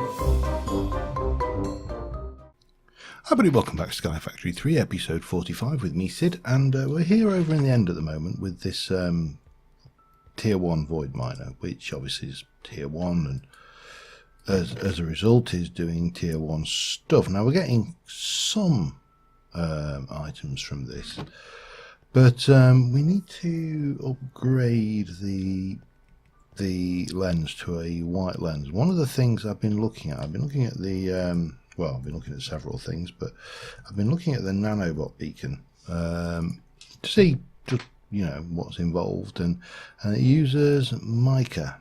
Hi everybody, welcome back to Sky Factory 3, episode 45 with me, Sid, and we're here over in the end at the moment with this tier 1 void miner, which obviously is tier 1 and as a result is doing tier 1 stuff. Now we're getting some items from this, but we need to upgrade the lens to a white lens. One of the things I've been looking at the well, I've been looking at several things, but I've been looking at the nanobot beacon to see just, you know, what's involved, and it uses mica.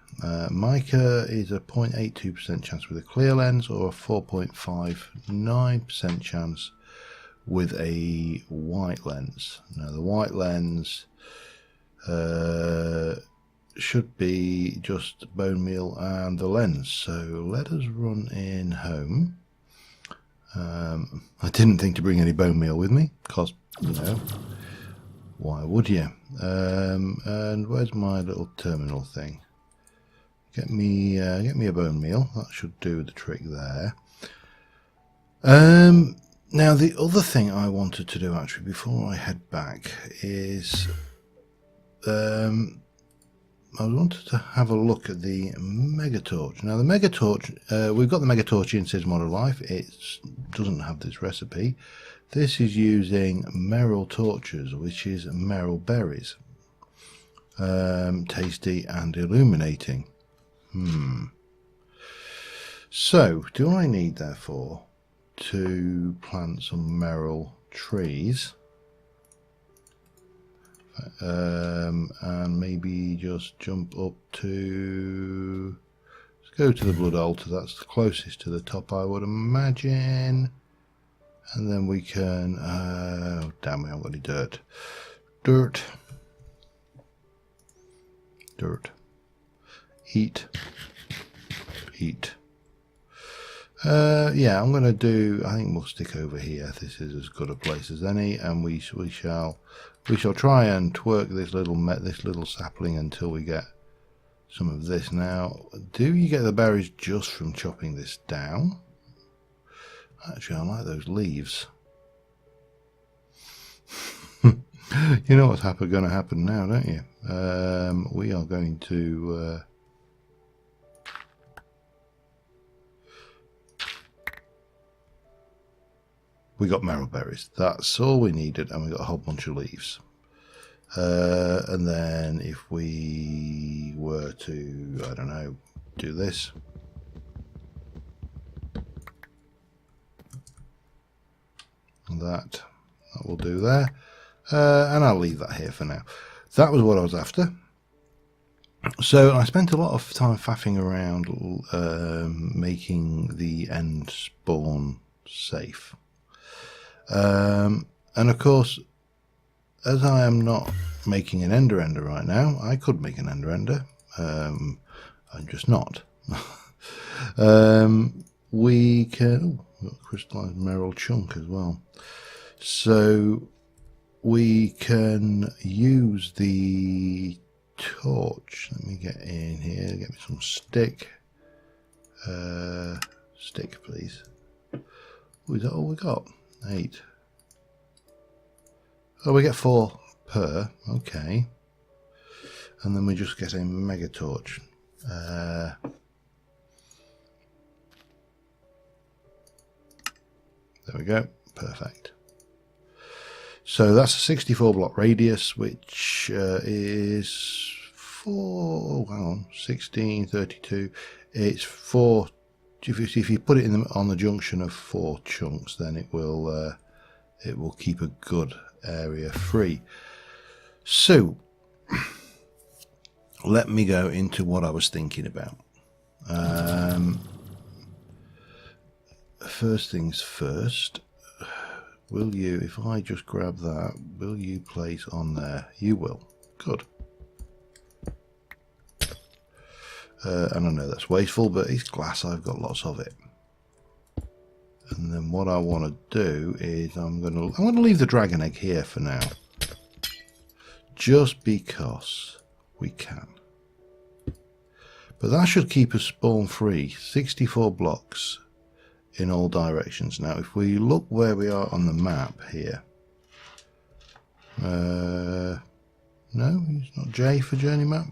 Mica is a 0.82% chance with a clear lens, or a 4.59% chance with a white lens. Now the white lens should be just bone meal and the lens. So let us run in home. I didn't think to bring any bone meal with me, because, you know, why would you? And where's my little terminal thing? Get me a bone meal. That should do the trick there. Now the other thing I wanted to do actually before I head back is I wanted to have a look at the Megatorch. Now the Megatorch, we've got the Megatorch in Sid's Model Life. It doesn't have this recipe. This is using Merrill torches, which is Merrill berries. Tasty and illuminating. So, do I need therefore to plant some Merrill trees? And maybe just jump up to, let's go to the blood altar. That's the closest to the top, I would imagine, and then we can oh damn, we haven't got any dirt. Eat. Yeah, I'm gonna do, I think we'll stick over here. This is as good a place as any, and we shall try and twerk this little sapling until we get some of this. Now, do you get the berries just from chopping this down? Actually, I like those leaves. You know what's going to happen now, don't you? We are going to we got marrow berries. That's all we needed, and we got a whole bunch of leaves. And then if we were to, I don't know, do this. And that will do there. And I'll leave that here for now. That was what I was after. So I spent a lot of time faffing around making the end spawn safe. And of course, as I am not making an ender right now, I could make an ender. I'm just not. We can, we've got crystallized Merrill chunk as well. So we can use the torch. Let me get in here, get me some stick. Stick, please. Oh, is that all we got? 8. Oh, we get 4 per. Okay. And then we just get a mega torch. There we go. Perfect. So that's a 64 block radius, which is 16, 32. It's 4. If you put it on the junction of 4 chunks, then it will keep a good area free. So let me go into what I was thinking about. First things first, will you, if I just grab that, will you place on there? You will. Good. And I know that's wasteful, but it's glass, I've got lots of it. And then what I want to do is I'm going to leave the dragon egg here for now, just because we can. But that should keep us spawn free. 64 blocks in all directions. Now if we look where we are on the map here, no, it's not J for journey map.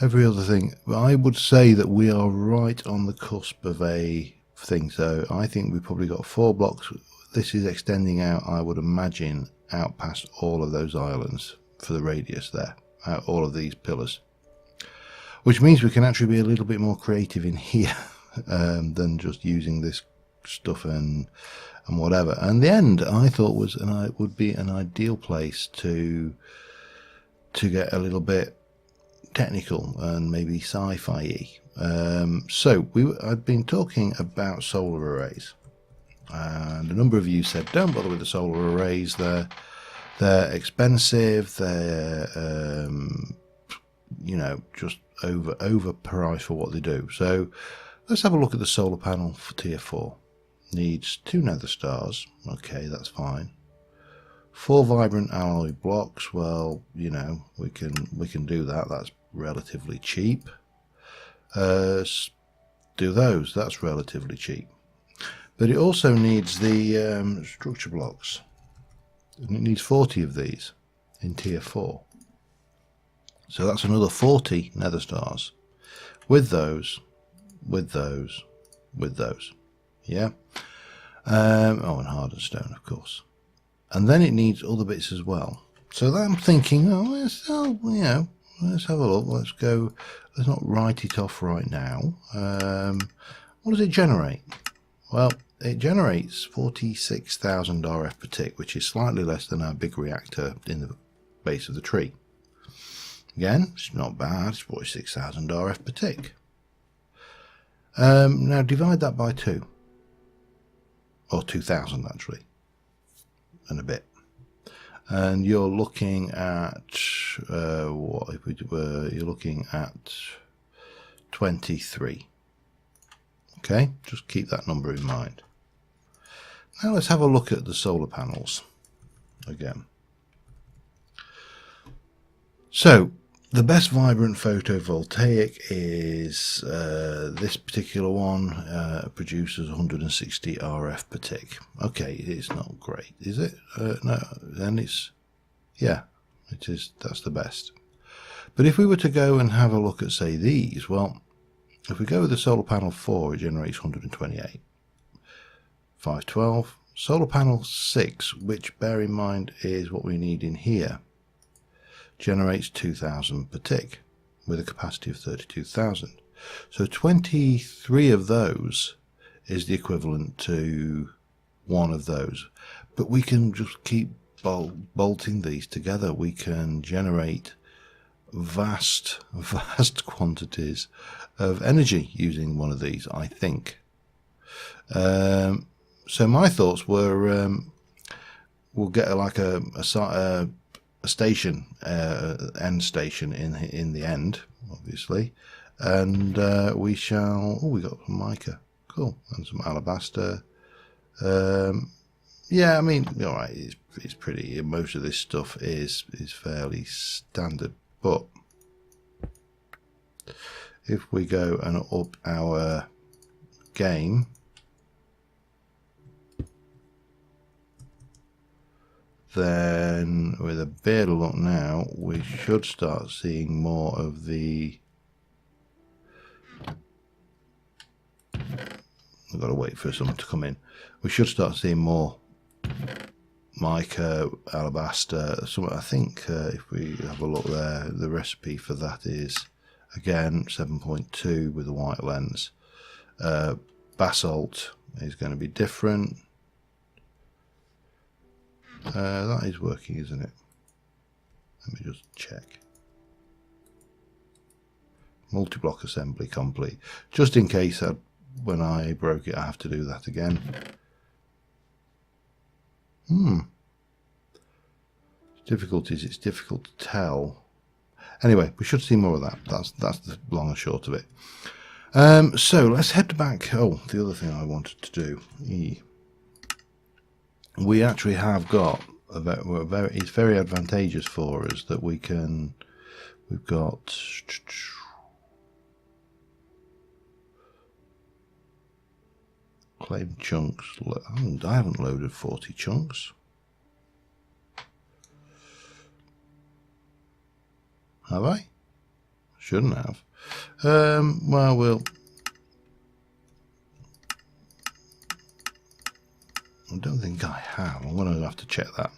Every other thing, I would say that we are right on the cusp of a thing. So I think we've probably got 4 blocks. This is extending out, I would imagine, out past all of those islands for the radius there, out all of these pillars, which means we can actually be a little bit more creative in here than just using this stuff and whatever. And the end, I thought, would be an ideal place to get a little bit technical and maybe sci-fi-y. So I've been talking about solar arrays, and a number of you said don't bother with the solar arrays. They're expensive. They're you know, just overpriced for what they do. So let's have a look at the solar panel for tier 4. Needs 2 nether stars. Okay, that's fine. 4 vibrant alloy blocks. Well, you know, we can do that. That's relatively cheap. Do those. That's relatively cheap. But it also needs the structure blocks. And it needs 40 of these in tier 4. So that's another 40 nether stars with those, yeah. Oh, and hardened stone, of course. And then it needs other bits as well. So that I'm thinking, let's have a look. Let's not write it off right now. What does it generate? Well, it generates 46,000 RF per tick, which is slightly less than our big reactor in the base of the tree. Again, it's not bad. It's 46,000 RF per tick. Now divide that by 2, or 2,000 actually, and a bit, and you're looking at what if we were? You're looking at 23. Okay, just keep that number in mind. Now let's have a look at the solar panels again. So the best vibrant photovoltaic is this particular one. Produces 160 RF per tick. Okay, it's not great, is it? No, then it's, yeah, it is. That's the best. But if we were to go and have a look at, say, these, well, if we go with the solar panel 4, it generates 128. 512. Solar panel 6, which bear in mind is what we need in here, generates 2,000 per tick with a capacity of 32,000. So 23 of those is the equivalent to one of those. But we can just keep bolting these together. We can generate vast quantities of energy using one of these, I think. So my thoughts were we'll get like a station, end station in the end, obviously, and we shall. Oh, we got some mica, cool, and some alabaster. Yeah, I mean, all right, it's pretty. Most of this stuff is fairly standard, but if we go and up our game, then with a bit of luck now, we should start seeing more of the... I've got to wait for someone to come in. We should start seeing more mica, alabaster. I think if we have a look there, the recipe for that is, again, 7.2 with a white lens. Basalt is going to be different. That is working, isn't it? Let me just check. Multi-block assembly complete. Just in case when I broke it, I have to do that again. Difficulties, it's difficult to tell. Anyway, we should see more of that. That's the long and short of it. So let's head back. Oh, the other thing I wanted to do. We actually have got it's very advantageous for us that we've got Claim chunks. I haven't loaded 40 chunks. Have I? Shouldn't have. Well, I don't think I have. I'm going to have to check that.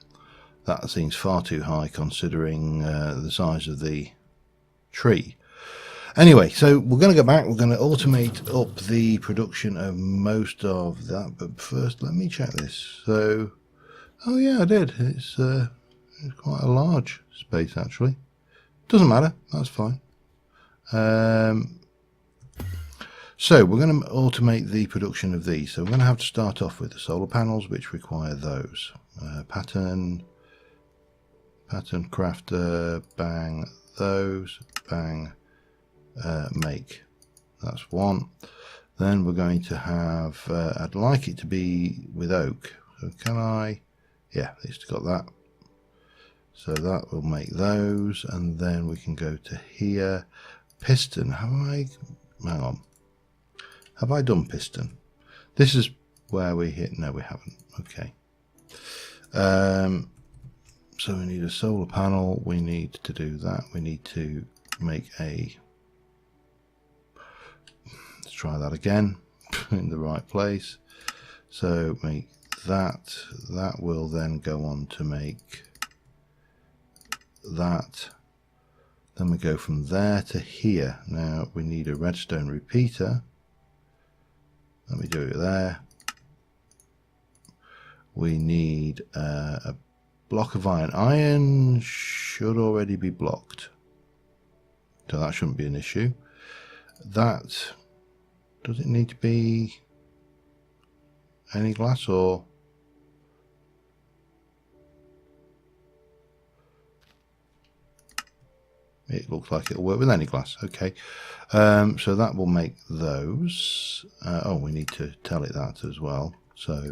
That seems far too high considering the size of the tree. Anyway, so we're going to go back. We're going to automate up the production of most of that. But first, let me check this. So, oh yeah, I did. It's quite a large space, actually. Doesn't matter. That's fine. So we're going to automate the production of these. So we're going to have to start off with the solar panels, which require those. Pattern crafter, bang, those, bang, make. That's one. Then we're going to have, I'd like it to be with oak. So can I, yeah, it's got that. So that will make those, and then we can go to here. Piston, hang on. Have I done piston? This is where we hit, no we haven't, okay. So we need a solar panel, we need to do that, we need to make a, let's try that again, in the right place. So make that, that will then go on to make that. Then we go from there to here. Now we need a redstone repeater. Let me do it there. We need a block of iron. Iron should already be blocked, so that shouldn't be an issue. That, does it need to be any glass or? It looks like it'll work with any glass. Okay, so that will make those. Oh, we need to tell it that as well. So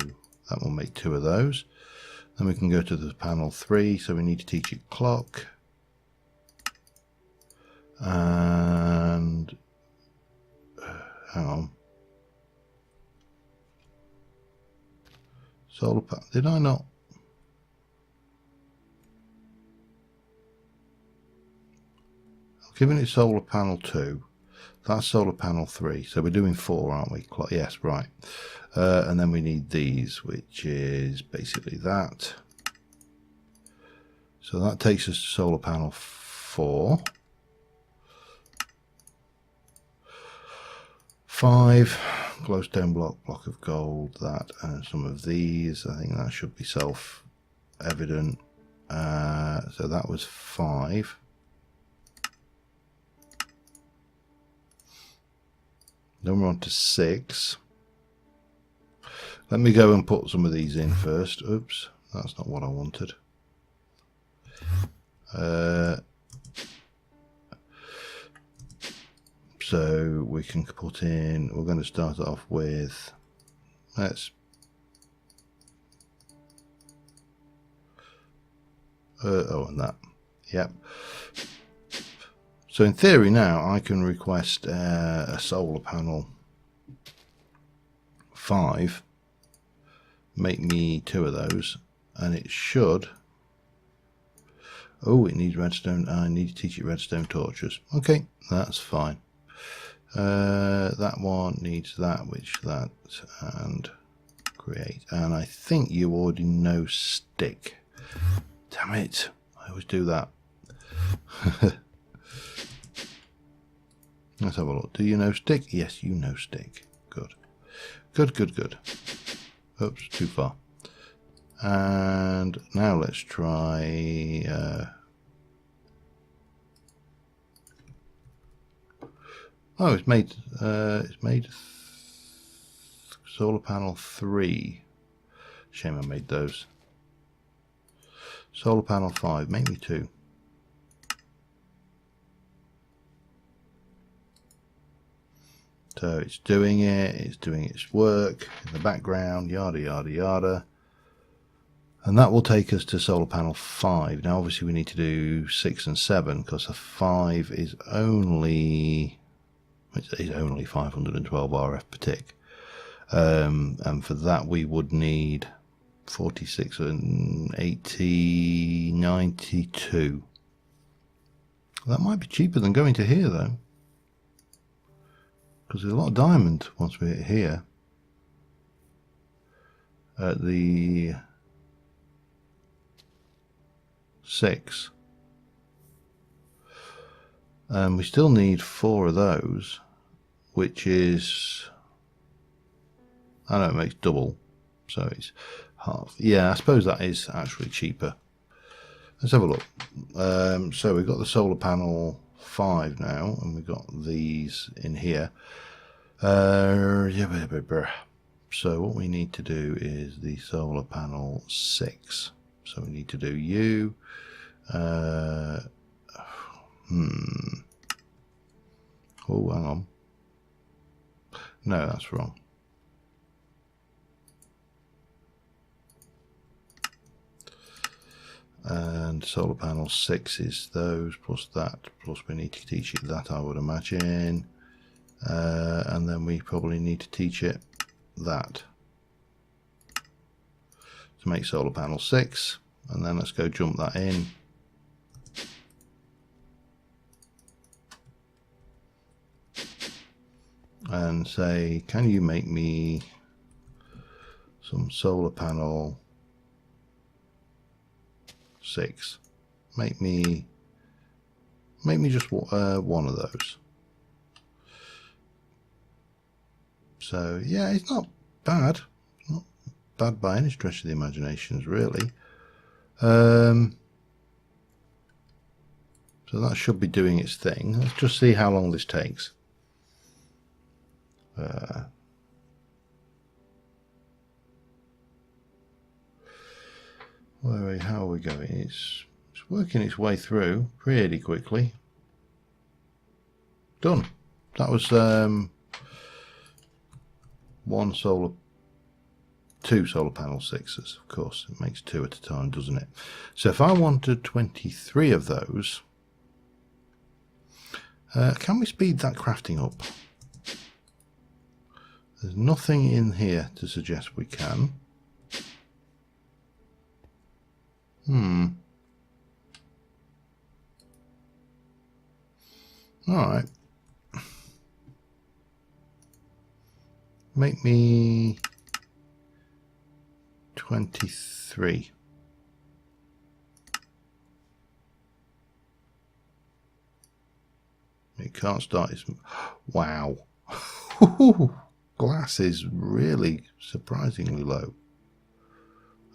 that will make 2 of those. Then we can go to the panel 3. So we need to teach it clock. And hang on. Solar panel. Did I not? Given it solar panel 2, that's solar panel 3, so we're doing 4, aren't we? Yes, right. And then we need these, which is basically that. So that takes us to solar panel 4. 5, glowstone block of gold, that, and some of these. I think that should be self-evident. So that was 5. Then we're on to 6. Let me go and put some of these in first. Oops, that's not what I wanted. So we can put in, we're going to start off with, let's, oh, and that, yep. So in theory now I can request a solar panel 5, make me 2 of those, and it should, oh, it needs redstone, I need to teach it redstone torches. Okay, that's fine. That one needs that, which that, and create, and I think you already know stick. Damn it, I always do that. Let's have a look. Do you know stick? Yes, you know stick. Good. Good, good, good. Oops, too far. And now let's try... oh, it's made solar panel 3. Shame I made those. Solar panel 5, make me 2. So it's doing its work in the background, yada yada yada. And that will take us to solar panel 5. Now obviously we need to do 6 and 7 because a 5 is only 512 RF per tick. And for that we would need 46 and 80, 92. That might be cheaper than going to here though, because there's a lot of diamond once we hit here at the 6. And we still need 4 of those, which is, I know it makes double, so it's half. Yeah, I suppose that is actually cheaper. Let's have a look. So we've got the solar panel 5 now, and we've got these in here. So what we need to do is the solar panel 6. So we need to do you. Oh, hang on. No, that's wrong. And solar panel 6 is those, plus that, plus we need to teach it that, I would imagine. And then we probably need to teach it that to make solar panel 6. And then let's go jump that in. And say, can you make me some solar panel 6? Make me just one of those. So yeah, it's not bad. Not bad by any stretch of the imaginations, really. So that should be doing its thing. Let's just see how long this takes. How are we going? It's working its way through pretty quickly. Done. That was two solar panel 6s, of course. It makes 2 at a time, doesn't it? So if I wanted 23 of those, can we speed that crafting up? There's nothing in here to suggest we can. Alright. Make me 23. It can't start its... Wow. Glass is really surprisingly low.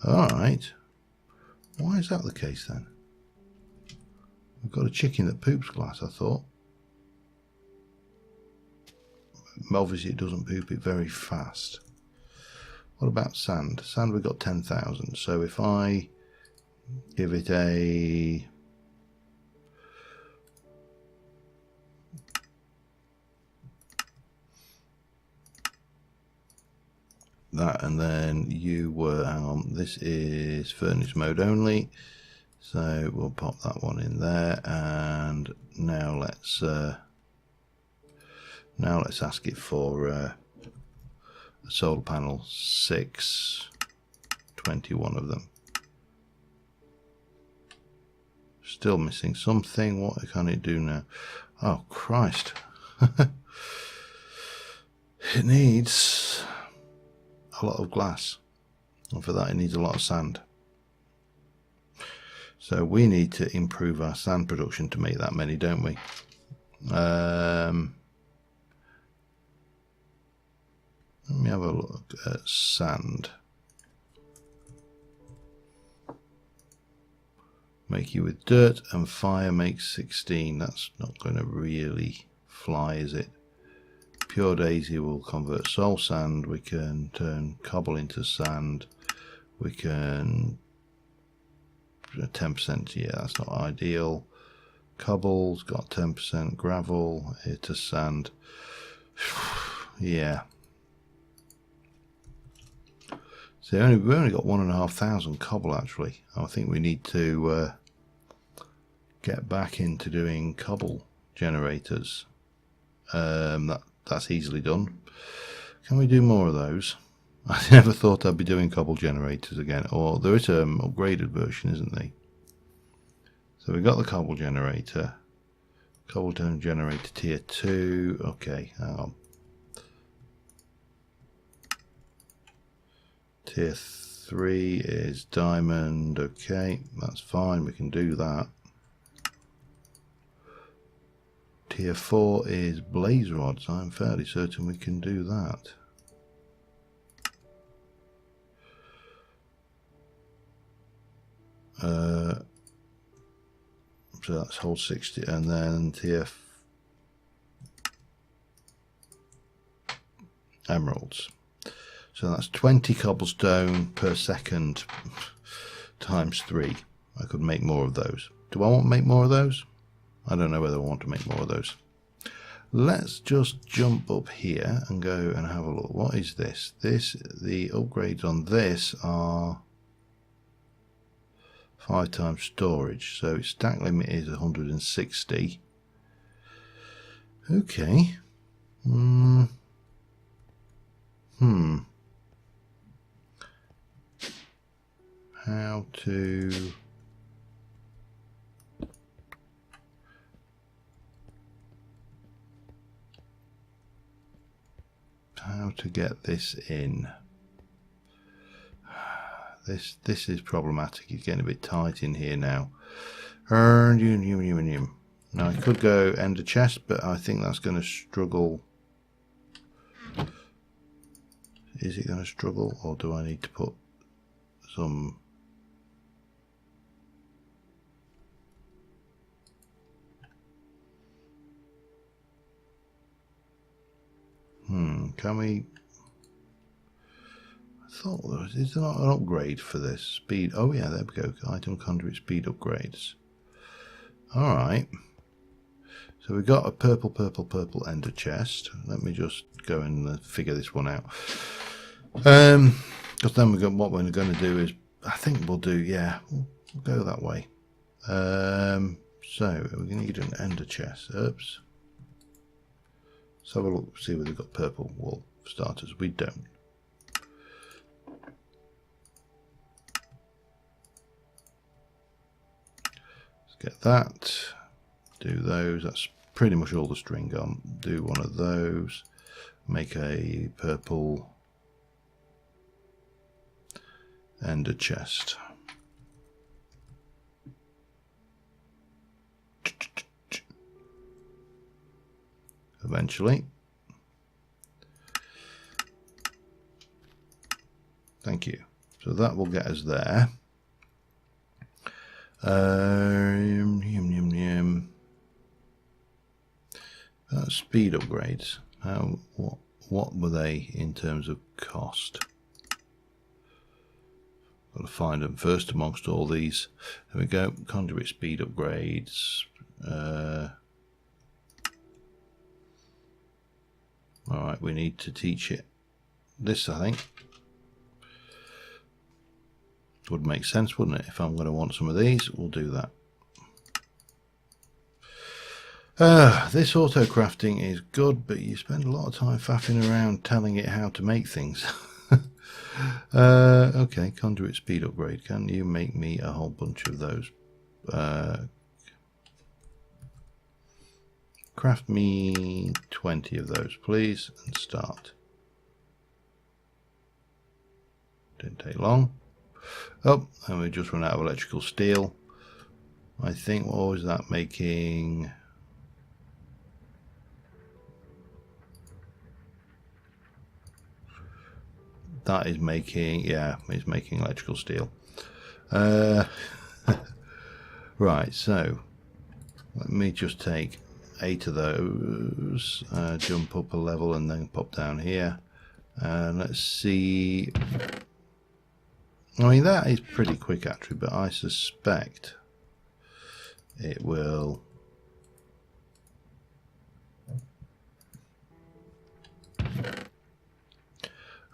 Alright. Why is that the case then? We've got a chicken that poops glass, I thought. Obviously it doesn't poop it very fast. What about sand? Sand we've got 10,000. So if I give it a... that, and then you were, hang on, this is furnace mode only, so we'll pop that one in there. And now let's ask it for a solar panel 6, 21 of them. Still missing something. What can it do now? Oh Christ. It needs a lot of glass, and for that it needs a lot of sand. So we need to improve our sand production to make that many, don't we? Let me have a look at sand. Make you with dirt, and fire makes 16. That's not going to really fly, is it? Pure daisy will convert soul sand. We can turn cobble into sand. We can 10%. Yeah, that's not ideal. Cobble's got 10%. Gravel into sand. Yeah. So we only got 1,500 cobble actually. I think we need to get back into doing cobble generators. That's easily done. Can we do more of those? I never thought I'd be doing cobble generators again. Or there is an upgraded version, isn't there? So we've got the cobble generator. Cobblestone generator tier 2. Okay, hang on. Tier 3 is diamond. Okay, that's fine. We can do that. Tier 4 is blaze rods. I'm fairly certain we can do that. So that's whole 60, and then tier emeralds. So that's 20 cobblestone per second times 3. I could make more of those. Do I want to make more of those? I don't know whether I want to make more of those. Let's just jump up here and go and have a look. What is this? The upgrades on this are 5 times storage. So its stack limit is 160. Okay. How to get this in? This is problematic. It's getting a bit tight in here now. Now I could go ender chest, but I think that's going to struggle. Is it going to struggle, or do I need to put some? Can we? I thought there was. Is there not an upgrade for this speed? Oh yeah, there we go. Item conduit speed upgrades. All right. So we've got a purple ender chest. Let me just go and figure this one out. Because then we got what we're going to do is, I think we'll do, yeah, we'll go that way. So we need an ender chest. Oops. Let's have a look, see whether we've got purple wool for starters. We don't. Let's get that. Do those. That's pretty much all the string on. Do one of those. Make a purple ender chest. Eventually. Thank you. So that will get us there. Speed upgrades. What were they in terms of cost? Got to find them first amongst all these. There we go. Conduit speed upgrades. All right, we need to teach it this, I think. Would make sense, wouldn't it? If I'm going to want some of these, we'll do that. This auto crafting is good, but you spend a lot of time faffing around telling it how to make things. Okay, conduit speed upgrade. Can you make me a whole bunch of those? Craft me 20 of those, please, and start. Didn't take long. Oh, and we just run out of electrical steel. I think, what was that making? That is making, yeah, it's making electrical steel. Right, so let me just take 8 of those, jump up a level and then pop down here. And let's see. I mean, that is pretty quick actually, but I suspect it will.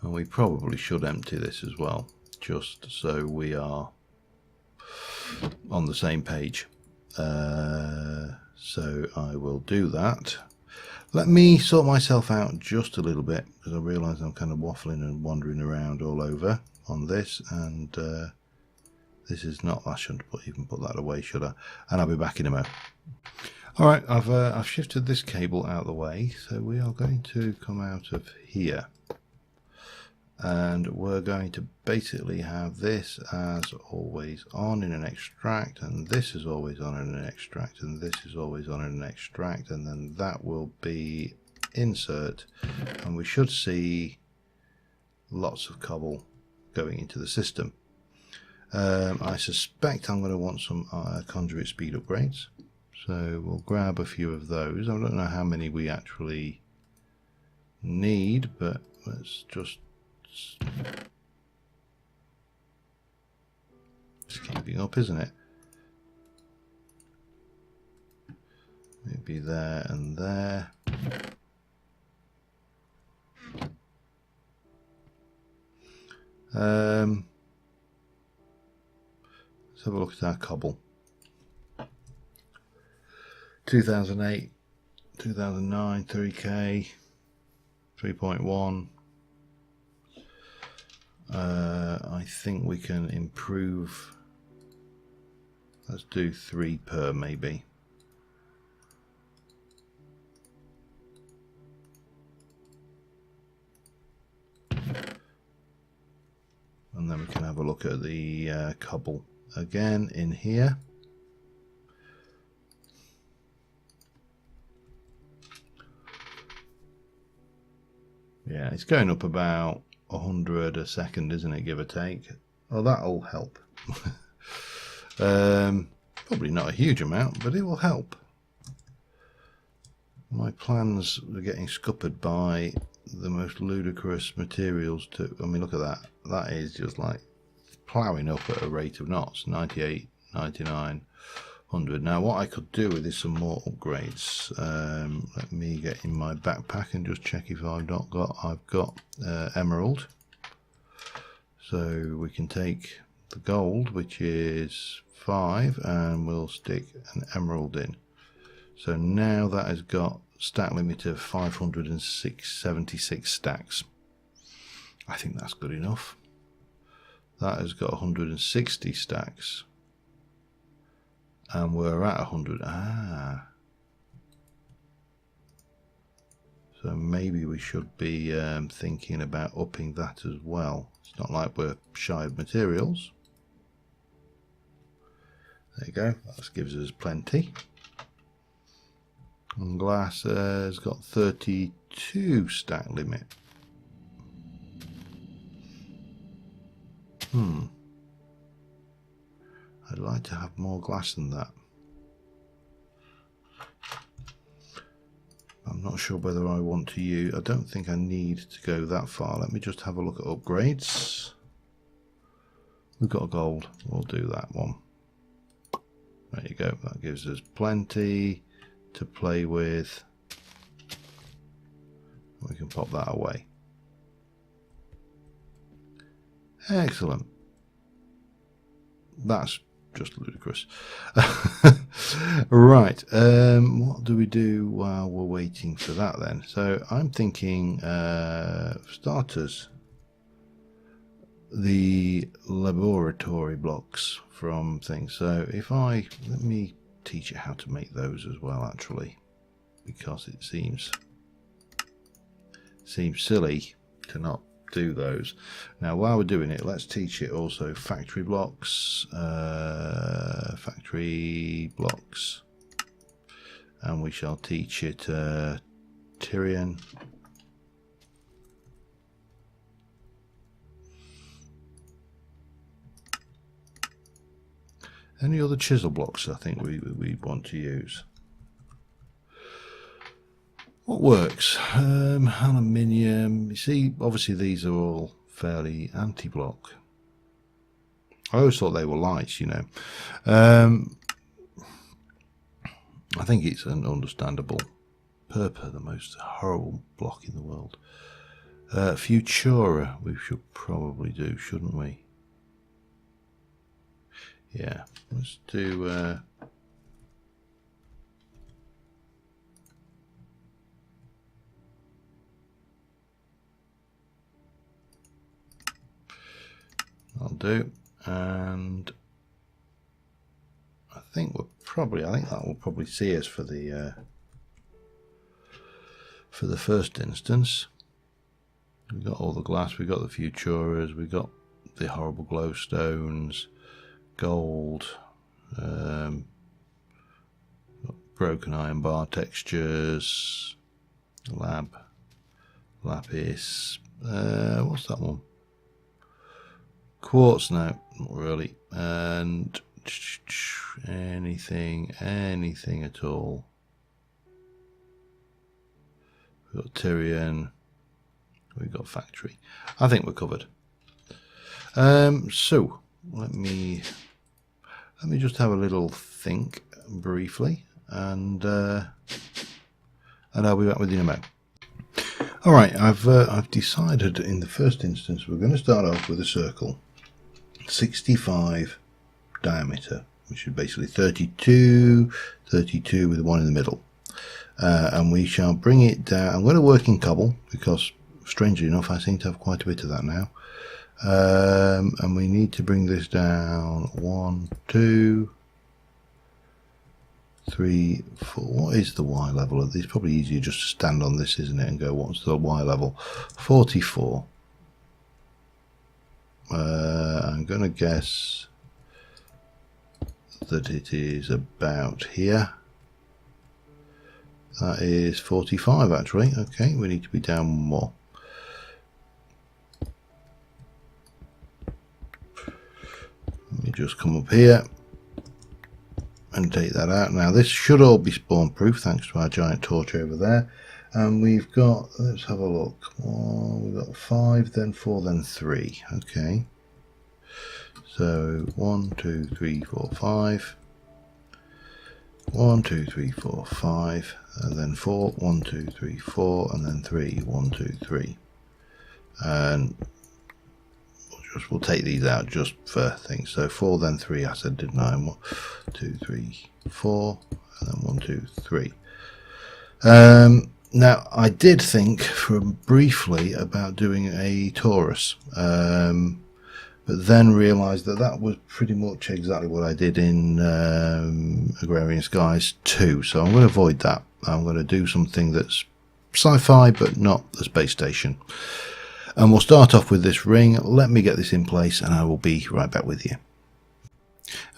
And we probably should empty this as well, just so we are on the same page. So I will do that. Let me sort myself out just a little bit, because I realise I'm kind of waffling and wandering around all over on this, and this is not, I shouldn't even put that away, should I? And I'll be back in a moment. Alright, I've shifted this cable out of the way, so we are going to come out of here. And we're going to basically have this as always on in an extract, and this is always on in an extract, and this is always on in an extract, and then that will be insert, and we should see lots of cobble going into the system. I suspect I'm going to want some conduit speed upgrades, so we'll grab a few of those. I don't know how many we actually need, but let's just it's keeping up, isn't it? Maybe there and there. Let's have a look at our cobble. 2008, 2009, 3K, 3.1. I think we can improve. Let's do 3 per maybe. And then we can have a look at the cobble again in here. Yeah, it's going up about 100 a second, isn't it, give or take? Oh, that'll help. Probably not a huge amount, but it will help. My plans are getting scuppered by the most ludicrous materials too. I mean, look at that. That is just like ploughing up at a rate of knots. 98, 99, 100. Now, what I could do with is some more upgrades. Let me get in my backpack and just check if I've got emerald. So we can take the gold, which is 5, and we'll stick an emerald in. So now that has got stack limit of 576 stacks. I think that's good enough. That has got 160 stacks. And we're at 100. So maybe we should be thinking about upping that as well. It's not like we're shy of materials. There you go. That gives us plenty. And glass has got 32 stack limit. I'd like to have more glass than that. I'm not sure whether I want to use. I don't think I need to go that far. Let me just have a look at upgrades. We've got a gold. We'll do that one. There you go. That gives us plenty to play with. We can pop that away. Excellent. That's just ludicrous. Right, what do we do while we're waiting for that then? So I'm thinking starters, the laboratory blocks from things. So if let me teach you how to make those as well, actually, because it seems silly to not do those. Now while we're doing it, let's teach it also factory blocks, and we shall teach it Tyrian, any other chisel blocks I think we want to use. What works? Aluminium. You see, obviously these are all fairly anti-block. I always thought they were lights, you know. I think it's an understandable. Purple, the most horrible block in the world. Futura, we should probably do, shouldn't we? Yeah, let's do. I'll do. And I think that will probably see us for the first instance. We've got all the glass, we've got the Futuras, we've got the horrible glowstones, gold, broken iron bar textures, lapis, what's that one? Quartz, no, not really, and anything at all. We've got Tyrian, we've got factory. I think we're covered. So let me just have a little think briefly, and I'll be back with you in a moment. All right, I've decided in the first instance we're going to start off with a circle, 65 diameter, which is basically 32 with one in the middle, and we shall bring it down. I'm going to work in cobble because, strangely enough, I seem to have quite a bit of that now. And we need to bring this down 1, 2, 3, 4. What is the Y level of this? Probably easier just to stand on this, isn't it, and go, what's the Y level? 44. I'm going to guess that it is about here. That is 45 actually. Okay, we need to be down more. Let me just come up here and take that out. Now this should all be spawn proof thanks to our giant torch over there. And we've got, let's have a look. Oh, we've got 5, then 4, then 3. Okay. So 1, 2, 3, 4, 5. 1, 2, 3, 4, 5. And then 4. 1, 2, 3, 4. And then 3. 1, 2, 3. And we'll take these out just for things. So 4, then 3. I said, didn't I? 1, 2, 3, 4. And then 1, 2, 3. Now, I did think briefly about doing a torus, but then realised that that was pretty much exactly what I did in Agrarian Skies 2, so I'm going to avoid that. I'm going to do something that's sci-fi, but not the space station. And we'll start off with this ring. Let me get this in place, and I will be right back with you.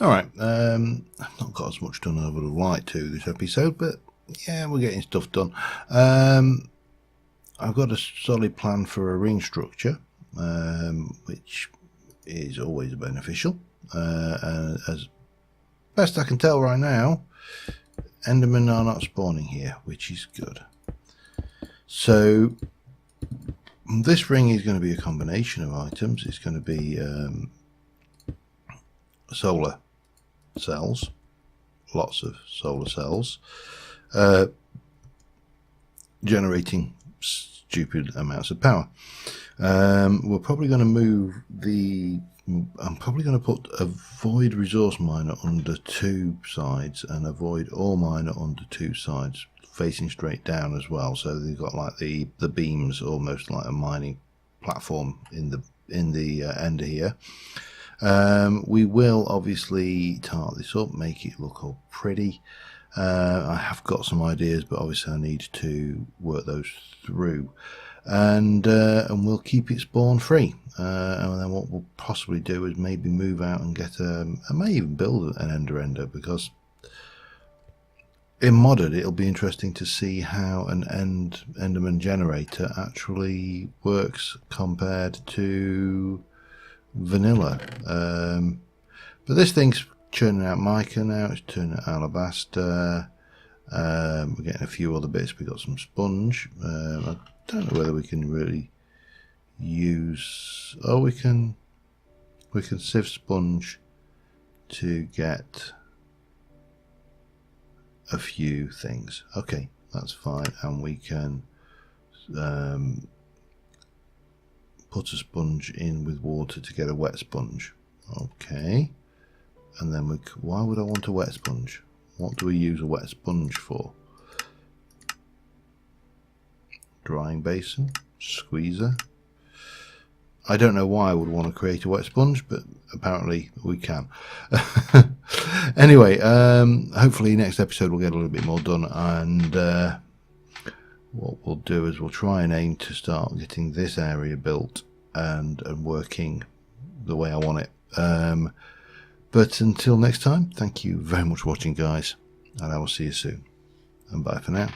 Alright, I've not got as much done as I would have liked to this episode, but yeah, we're getting stuff done. I've got a solid plan for a ring structure, which is always beneficial. As best I can tell right now, Endermen are not spawning here, which is good. So this ring is going to be a combination of items. It's going to be solar cells, lots of solar cells, generating stupid amounts of power. We're probably going to move the... I'm probably going to put a void resource miner under 2 sides and a void ore miner under 2 sides, facing straight down as well. So they've got like the beams, almost like a mining platform in the end here. We will obviously tart this up, make it look all pretty. I have got some ideas, but obviously I need to work those through, and we'll keep it spawn free. And then what we'll possibly do is maybe move out and get I may even build an ender, because in modded it'll be interesting to see how an enderman generator actually works compared to vanilla. But this thing's churning out mica now, it's turning out alabaster, we're getting a few other bits. We've got some sponge. I don't know whether we can really use... Oh, we can sieve sponge to get a few things. Okay, that's fine. And we can put a sponge in with water to get a wet sponge. Okay. And then why would I want a wet sponge? What do we use a wet sponge for? Drying basin, squeezer. I don't know why I would want to create a wet sponge, but apparently we can. Anyway, hopefully next episode we'll get a little bit more done, and what we'll do is we'll try and aim to start getting this area built and working the way I want it. But until next time, thank you very much for watching, guys, and I will see you soon, and bye for now.